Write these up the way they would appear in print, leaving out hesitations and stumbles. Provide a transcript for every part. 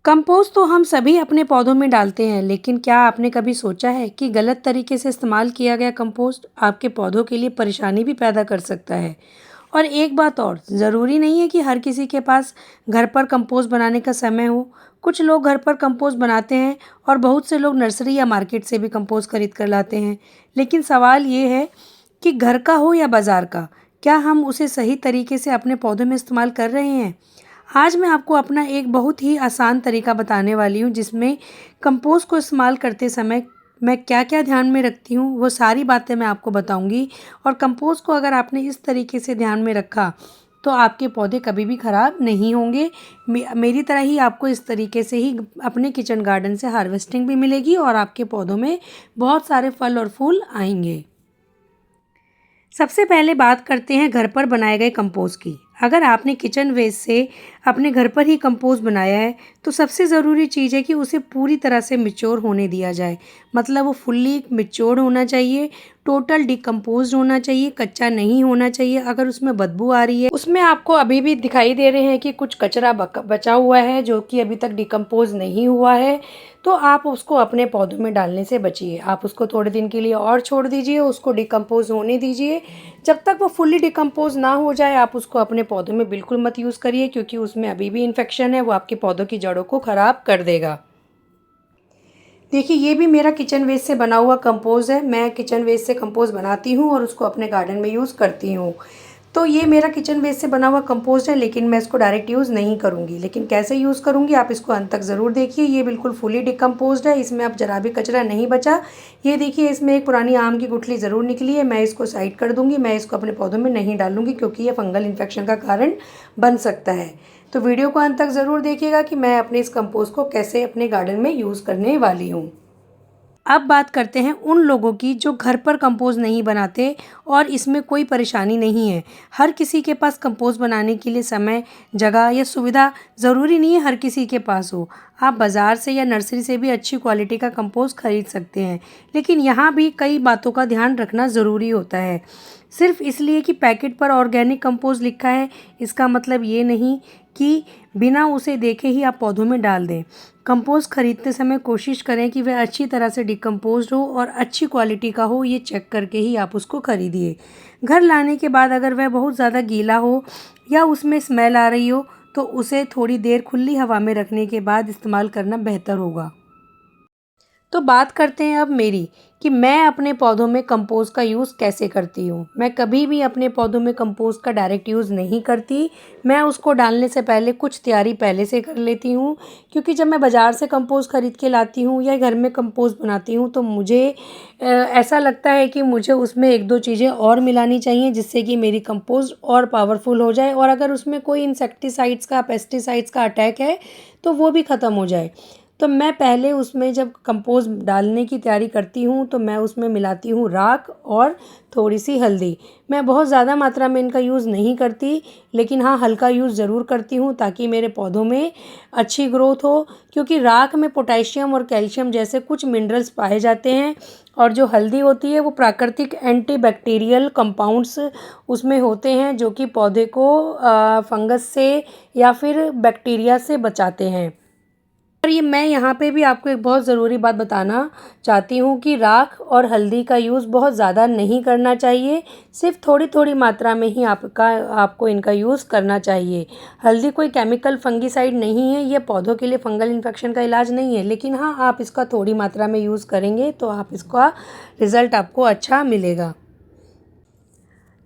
Compost तो हम सभी अपने पौधों में डालते हैं, लेकिन क्या आपने कभी सोचा है कि गलत तरीके से इस्तेमाल किया गया कंपोस्ट आपके पौधों के लिए परेशानी भी पैदा कर सकता है। और एक बात और, ज़रूरी नहीं है कि हर किसी के पास घर पर कंपोस्ट बनाने का समय हो। कुछ लोग घर पर कंपोस्ट बनाते हैं और बहुत से लोग नर्सरी या मार्केट से भी कंपोस्ट खरीद कर लाते हैं। लेकिन सवाल ये है कि घर का हो या बाज़ार का, क्या हम उसे सही तरीके से अपने पौधों में इस्तेमाल कर रहे हैं? आज मैं आपको अपना एक बहुत ही आसान तरीका बताने वाली हूँ, जिसमें कंपोस्ट को इस्तेमाल करते समय मैं क्या-क्या ध्यान में रखती हूँ, वो सारी बातें मैं आपको बताऊँगी। और कंपोस्ट को अगर आपने इस तरीके से ध्यान में रखा, तो आपके पौधे कभी भी ख़राब नहीं होंगे। मेरी तरह ही आपको इस तरीके से ही अपने किचन गार्डन से हार्वेस्टिंग भी मिलेगी और आपके पौधों में बहुत सारे फल और फूल आएँगे। सबसे पहले बात करते हैं घर पर बनाए गए कंपोस्ट की। अगर आपने किचन वेस्ट से अपने घर पर ही कंपोस्ट बनाया है, तो सबसे ज़रूरी चीज़ है कि उसे पूरी तरह से मैच्योर होने दिया जाए। मतलब वो फुल्ली मैच्योर्ड होना चाहिए, टोटल डिकम्पोज़्ड होना चाहिए, कच्चा नहीं होना चाहिए। अगर उसमें बदबू आ रही है, उसमें आपको अभी भी दिखाई दे रहे हैं कि कुछ कचरा बचा हुआ है जो कि अभी तक डिकम्पोज़ नहीं हुआ है, तो आप उसको अपने पौधों में डालने से बचिए। आप उसको थोड़े दिन के लिए और छोड़ दीजिए, उसको डिकम्पोज़ होने दीजिए। जब तक वो फुल्ली डिकम्पोज़ ना हो जाए, आप उसको अपने पौधों में बिल्कुल मत यूज़ करिए, क्योंकि उसमें अभी भी इन्फेक्शन है, वो आपके पौधों की जड़ों को ख़राब कर देगा। देखिए, ये भी मेरा किचन वेस्ट से बना हुआ कंपोस्ट है। मैं किचन वेस्ट से कंपोस्ट बनाती हूँ और उसको अपने गार्डन में यूज़ करती हूँ। तो ये मेरा किचन वेस्ट से बना हुआ कंपोस्ट है, लेकिन मैं इसको डायरेक्ट यूज़ नहीं करूँगी। लेकिन कैसे यूज़ करूँगी, आप इसको अंत तक ज़रूर देखिए। ये बिल्कुल फुली डिकम्पोज़्ड है, इसमें अब ज़रा भी कचरा नहीं बचा। ये देखिए, इसमें एक पुरानी आम की गुठली ज़रूर निकली है। मैं इसको साइड कर दूँगी, मैं इसको अपने पौधों में नहीं डालूँगी, क्योंकि ये फंगल इन्फेक्शन का कारण बन सकता है। तो वीडियो को अंत तक ज़रूर देखिएगा कि मैं अपने इस कंपोस्ट को कैसे अपने गार्डन में यूज़ करने वाली हूँ। अब बात करते हैं उन लोगों की जो घर पर कंपोस्ट नहीं बनाते और इसमें कोई परेशानी नहीं है। हर किसी के पास कंपोस्ट बनाने के लिए समय, जगह या सुविधा ज़रूरी नहीं है हर किसी के पास हो। आप बाज़ार से या नर्सरी से भी अच्छी क्वालिटी का कंपोस्ट खरीद सकते हैं। लेकिन यहाँ भी कई बातों का ध्यान रखना ज़रूरी होता है। सिर्फ़ इसलिए कि पैकेट पर ऑर्गेनिक कंपोस्ट लिखा है, इसका मतलब ये नहीं कि बिना उसे देखे ही आप पौधों में डाल दें। कंपोस्ट खरीदते समय कोशिश करें कि वह अच्छी तरह से डिकम्पोज़्ड हो और अच्छी क्वालिटी का हो, ये चेक करके ही आप उसको खरीदिए। घर लाने के बाद अगर वह बहुत ज़्यादा गीला हो या उसमें स्मेल आ रही हो, तो उसे थोड़ी देर खुली हवा में रखने के बाद इस्तेमाल करना बेहतर होगा। तो बात करते हैं अब मेरी, कि मैं अपने पौधों में कंपोस्ट का यूज़ कैसे करती हूँ। मैं कभी भी अपने पौधों में कंपोस्ट का डायरेक्ट यूज़ नहीं करती। मैं उसको डालने से पहले कुछ तैयारी पहले से कर लेती हूँ, क्योंकि जब मैं बाज़ार से कंपोस्ट खरीद के लाती हूँ या घर में कंपोस्ट बनाती हूँ, तो मुझे ऐसा लगता है कि मुझे उसमें 1-2 चीज़ें और मिलानी चाहिए, जिससे कि मेरी कंपोस्ट और पावरफुल हो जाए और अगर उसमें कोई इंसेक्टिसाइड्स का, पेस्टिसाइड्स का अटैक है, तो वो भी ख़त्म हो जाए। तो मैं पहले उसमें जब कंपोस्ट डालने की तैयारी करती हूँ, तो मैं उसमें मिलाती हूँ राख और थोड़ी-सी हल्दी। मैं बहुत ज़्यादा मात्रा में इनका यूज़ नहीं करती, लेकिन हाँ, हल्का यूज़ ज़रूर करती हूँ, ताकि मेरे पौधों में अच्छी ग्रोथ हो। क्योंकि राख में पोटेशियम और कैल्शियम जैसे कुछ मिनरल्स पाए जाते हैं, और जो हल्दी होती है वो प्राकृतिक एंटीबैक्टीरियल कंपाउंड्स उसमें होते हैं, जो कि पौधे को फंगस से या फिर बैक्टीरिया से बचाते हैं। और ये मैं यहाँ पे भी आपको एक बहुत ज़रूरी बात बताना चाहती हूँ कि राख और हल्दी का यूज़ बहुत ज़्यादा नहीं करना चाहिए। सिर्फ़ थोड़ी-थोड़ी मात्रा में ही आपको इनका यूज़ करना चाहिए। हल्दी कोई केमिकल फंगिसाइड नहीं है, ये पौधों के लिए फंगल इन्फेक्शन का इलाज नहीं है। लेकिन हाँ, आप इसका थोड़ी मात्रा में यूज़ करेंगे, तो आप इसका रिज़ल्ट आपको अच्छा मिलेगा।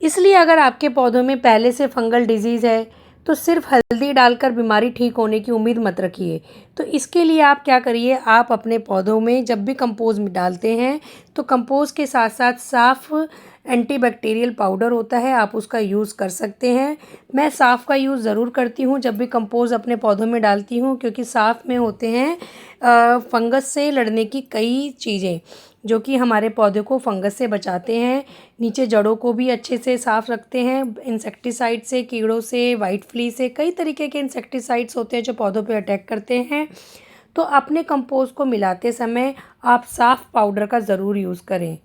इसलिए अगर आपके पौधों में पहले से फंगल डिजीज़ है, तो सिर्फ़ हल्दी डालकर बीमारी ठीक होने की उम्मीद मत रखिए। तो इसके लिए आप क्या करिए, आप अपने पौधों में जब भी कंपोस्ट डालते हैं, तो कंपोस्ट के साथ-साथ साफ़ एंटीबैक्टीरियल पाउडर होता है, आप उसका यूज़ कर सकते हैं। मैं साफ़ का यूज़ ज़रूर करती हूँ जब भी कंपोस्ट अपने पौधों में डालती हूँ, क्योंकि साफ़ में होते हैं फंगस से लड़ने की कई चीज़ें, जो कि हमारे पौधे को फंगस से बचाते हैं। नीचे जड़ों को भी अच्छे से साफ़ रखते हैं इंसेक्टिसाइड से, कीड़ों से, वाइट फ्ली से, कई तरीके के इंसेक्टिसाइड्स होते हैं जो पौधों पे अटैक करते हैं। तो अपने कंपोस्ट को मिलाते समय आप साफ़ पाउडर का ज़रूर यूज़ करें।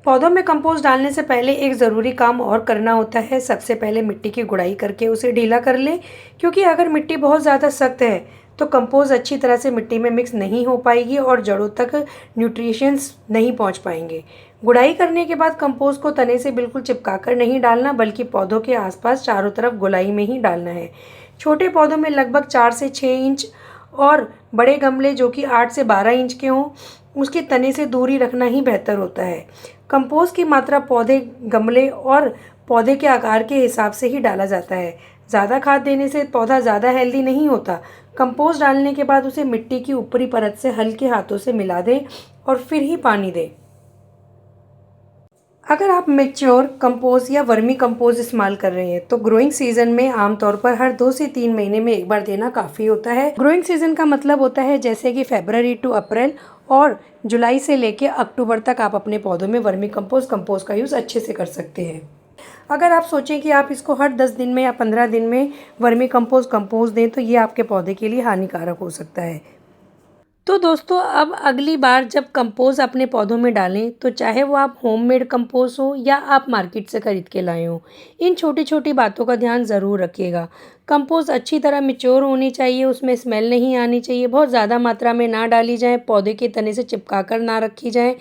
पौधों में कंपोस्ट डालने से पहले एक ज़रूरी काम और करना होता है। सबसे पहले मिट्टी की गुड़ाई करके उसे ढीला कर लें, क्योंकि अगर मिट्टी बहुत ज़्यादा सख्त है तो कंपोस्ट अच्छी तरह से मिट्टी में मिक्स नहीं हो पाएगी और जड़ों तक न्यूट्रिशंस नहीं पहुंच पाएंगे। गुड़ाई करने के बाद कंपोस्ट को तने से बिल्कुल चिपकाकर नहीं डालना, बल्कि पौधों के आसपास चारों तरफ गोलाई में ही डालना है। छोटे पौधों में लगभग 4 से 6 इंच और बड़े गमले जो कि 8 से 12 इंच के हों, उसके तने से दूरी रखना ही बेहतर होता है। कंपोस्ट की मात्रा पौधे, गमले और पौधे के आकार के हिसाब से ही डाला जाता है। ज़्यादा खाद देने से पौधा ज़्यादा हेल्दी नहीं होता। कंपोस्ट डालने के बाद उसे मिट्टी की ऊपरी परत से हल्के हाथों से मिला दें और फिर ही पानी दें। अगर आप मैच्योर कंपोस्ट या वर्मी कंपोस्ट इस्तेमाल कर रहे हैं तो ग्रोइंग सीजन में आमतौर पर हर 2 से 3 महीने में एक बार देना काफ़ी होता है। ग्रोइंग सीजन का मतलब होता है जैसे कि फरवरी टू अप्रैल और जुलाई से लेकर अक्टूबर तक आप अपने पौधों में वर्मी कंपोस्ट का यूज़ अच्छे से कर सकते हैं। अगर आप सोचें कि आप इसको हर 10 दिन में या 15 दिन में वर्मी कंपोस्ट दें तो ये आपके पौधे के लिए हानिकारक हो सकता है। तो दोस्तों, अब अगली बार जब कंपोस्ट अपने पौधों में डालें तो चाहे वो आप होममेड कंपोस्ट हो या आप मार्केट से ख़रीद के लाए हो, इन छोटी छोटी बातों का ध्यान ज़रूर रखिएगा। कंपोस्ट अच्छी तरह मैच्योर होनी चाहिए, उसमें स्मेल नहीं आनी चाहिए, बहुत ज़्यादा मात्रा में ना डाली जाए, पौधे के तने से चिपका कर ना रखी जाए।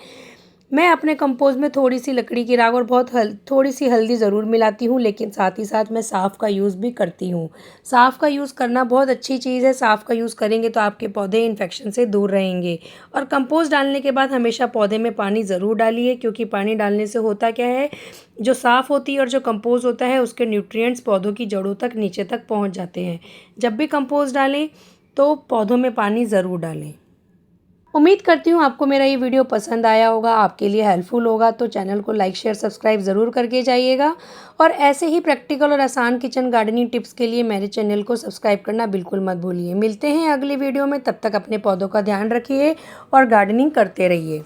मैं अपने कंपोस्ट में थोड़ी सी लकड़ी की राख और थोड़ी सी हल्दी ज़रूर मिलाती हूँ, लेकिन साथ ही साथ मैं साफ़ का यूज़ भी करती हूँ। साफ़ का यूज़ करना बहुत अच्छी चीज़ है। साफ़ का यूज़ करेंगे तो आपके पौधे इन्फेक्शन से दूर रहेंगे। और कंपोस्ट डालने के बाद हमेशा पौधे में पानी ज़रूर डालिए, क्योंकि पानी डालने से होता क्या है, जो साफ़ होती है और जो कंपोस्ट होता है उसके न्यूट्रिएंट्स पौधों की जड़ों तक, नीचे तक पहुँच जाते हैं। जब भी कंपोस्ट डालें तो पौधों में पानी ज़रूर डालें। उम्मीद करती हूँ आपको मेरा ये वीडियो पसंद आया होगा, आपके लिए हेल्पफुल होगा। तो चैनल को लाइक, शेयर, सब्सक्राइब ज़रूर करके जाइएगा। और ऐसे ही प्रैक्टिकल और आसान किचन गार्डनिंग टिप्स के लिए मेरे चैनल को सब्सक्राइब करना बिल्कुल मत भूलिए। मिलते हैं अगली वीडियो में, तब तक अपने पौधों का ध्यान रखिए और गार्डनिंग करते रहिए।